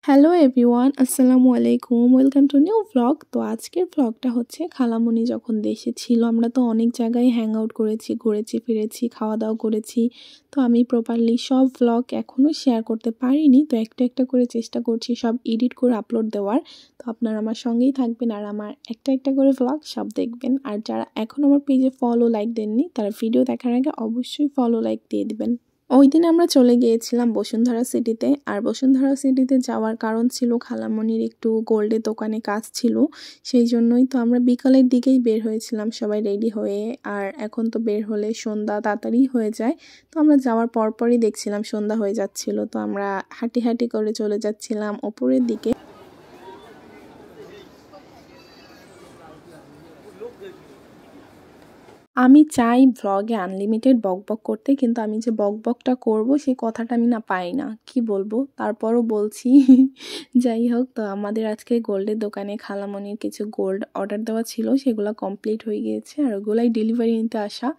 Hello everyone, আসসালামু আলাইকুম। Welcome to new vlog. তো আজকের ভ্লগটা হচ্ছে খালামণি যখন দেশে ছিল আমরা তো অনেক জায়গায় হ্যাং আউট করেছি, ঘুরেছি ফিরেছি, খাওয়া দাওয়া করেছি। তো আমি প্রপারলি সব ভ্লগ এখনও শেয়ার করতে পারিনি, তো একটা একটা করে চেষ্টা করছি সব এডিট করে আপলোড দেওয়ার। তো আপনারা আমার সঙ্গেই থাকবেন আর আমার একটা একটা করে ভ্লগ সব দেখবেন। আর যারা এখন আমার পেজে ফলো লাইক দেননি তারা ভিডিও দেখার আগে অবশ্যই ফলো লাইক দিয়ে দিবেন। ওই দিন আমরা চলে গিয়েছিলাম বসুন্ধরা সিটিতে। আর বসুন্ধরা সিটিতে যাওয়ার কারণ ছিল খালামণির একটু গোল্ডের দোকানে কাজ ছিল, সেই জন্যই তো আমরা বিকালের দিকেই বের হয়েছিলাম সবাই রেডি হয়ে। আর এখন তো বের হলে সন্ধ্যা তাড়াতাড়ি হয়ে যায়, তো আমরা যাওয়ার পরপরই দেখছিলাম সন্ধ্যা হয়ে যাচ্ছিল। তো আমরা হাঁটি হাঁটি করে চলে যাচ্ছিলাম ওপরের দিকে। আমি চাই ভ্লগে আনলিমিটেড বকবক করতে, কিন্তু আমি যে বকবকটা করব সেই কথাটা আমি না পাই না, কি বলবো, তারপরও বলছি। যাই হোক, তো আমাদের আজকে গোল্ডের দোকানে খালামণির কিছু গোল্ড অর্ডার দেওয়া ছিল, সেগুলো কমপ্লিট হয়ে গিয়েছে আর ওগুলাই ডেলিভারি নিতে আসা।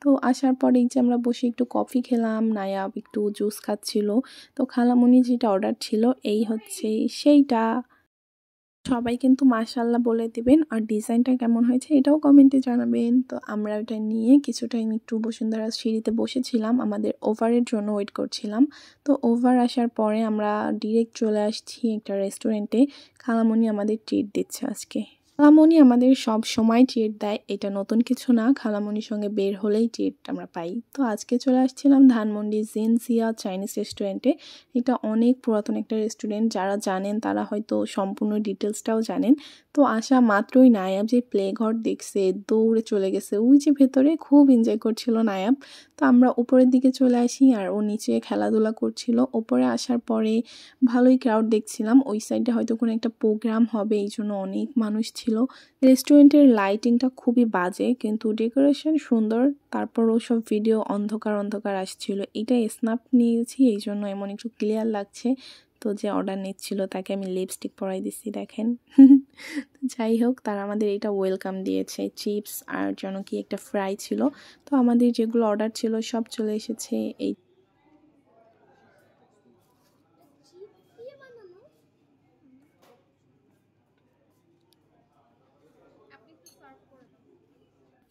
তো আসার পরেই যে আমরা বসে একটু কফি খেলাম, নায়াব একটু জুস খাচ্ছিল। তো খালামণি যেটা অর্ডার ছিল এই হচ্ছে সেইটা। সবাই কিন্তু মাশাআল্লাহ বলে দিবেন আর ডিজাইনটা কেমন হয়েছে এটাও কমেন্টে জানাবেন। তো আমরা ওটা নিয়ে কিছু টাইম একটু বসুন্ধরা সিঁড়িতে বসেছিলাম, আমাদের ওভারের জন্য ওয়েট করছিলাম। তো ওভার আসার পরে আমরা ডিরেক্ট চলে আসছি একটা রেস্টুরেন্টে। খালামণি আমাদের ট্রিট দিচ্ছে আজকে। খালামণি আমাদের সব সময় ট্রিট দেয়, এটা নতুন কিছু না, খালামণির সঙ্গে বের হলেই ট্রিট আমরা পাই। তো আজকে চলে আসছিলাম ধানমন্ডি জিনজিয়া চাইনিজ রেস্টুরেন্টে। এটা অনেক পুরাতন একটা রেস্টুরেন্ট, যারা জানেন তারা হয়তো সম্পূর্ণ ডিটেলসটাও জানেন। তো আসা মাত্রই নায়াব যে প্লে ঘর দেখছে দৌড়ে চলে গেছে ওই যে ভেতরে, খুব এনজয় করছিল নায়াব। তো আমরা উপরের দিকে চলে আসি আর ও নিচে খেলাধুলা করছিল। ওপরে আসার পরে ভালোই ক্রাউড দেখছিলাম, ওই সাইডে হয়তো কোনো একটা প্রোগ্রাম হবে এই জন্য অনেক মানুষ ছিল। রেস্টুরেন্টের লাইটিংটা খুবই বাজে কিন্তু ডেকোরেশন সুন্দর। তারপর ওসব ভিডিও অন্ধকার অন্ধকার আসছিল, এটা স্ন্যাপ নিয়েছি এই জন্য এমন একটু ক্লিয়ার লাগছে। তো যে অর্ডার নিচ্ছিল তাকে আমি লিপস্টিক পরাই দিচ্ছি দেখেন। যাই হোক, তারা আমাদের এটা ওয়েলকাম দিয়েছে, চিপস আর যেন কি একটা ফ্রাই ছিল। তো আমাদের যেগুলো অর্ডার ছিল সব চলে এসেছে।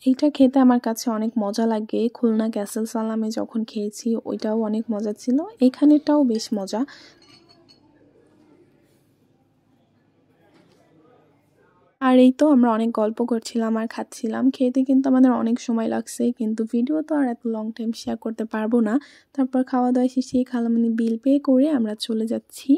এইটা খেতে আমার কাছে অনেক মজা লাগে। খুলনা ক্যাসেল সালামে যখন খেয়েছি ওইটাও অনেক মজা ছিল, এইখানেরটাও বেশ মজা। আর এই তো আমরা অনেক গল্প করছিলাম আর খাচ্ছিলাম, খেতে কিন্তু আমাদের অনেক সময় লাগছে, কিন্তু ভিডিও তো আর এত লং টাইম শেয়ার করতে পারবো না। তারপর খাওয়া দাওয়া শেষে খালামণি বিল পে করে আমরা চলে যাচ্ছি।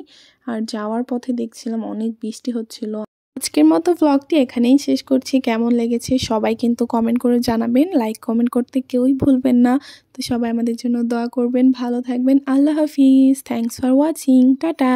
আর যাওয়ার পথে দেখছিলাম অনেক বৃষ্টি হচ্ছিল। আজকের মতো ভ্লগটি এখানেই শেষ করছি। কেমন লেগেছে সবাই কিন্তু কমেন্ট করে জানাবেন, লাইক কমেন্ট করতে কেউই ভুলবেন না। তো সবাই আমাদের জন্য দোয়া করবেন, ভালো থাকবেন, আল্লাহ হাফিজ, থ্যাংকস ফর ওয়াচিং, টাটা।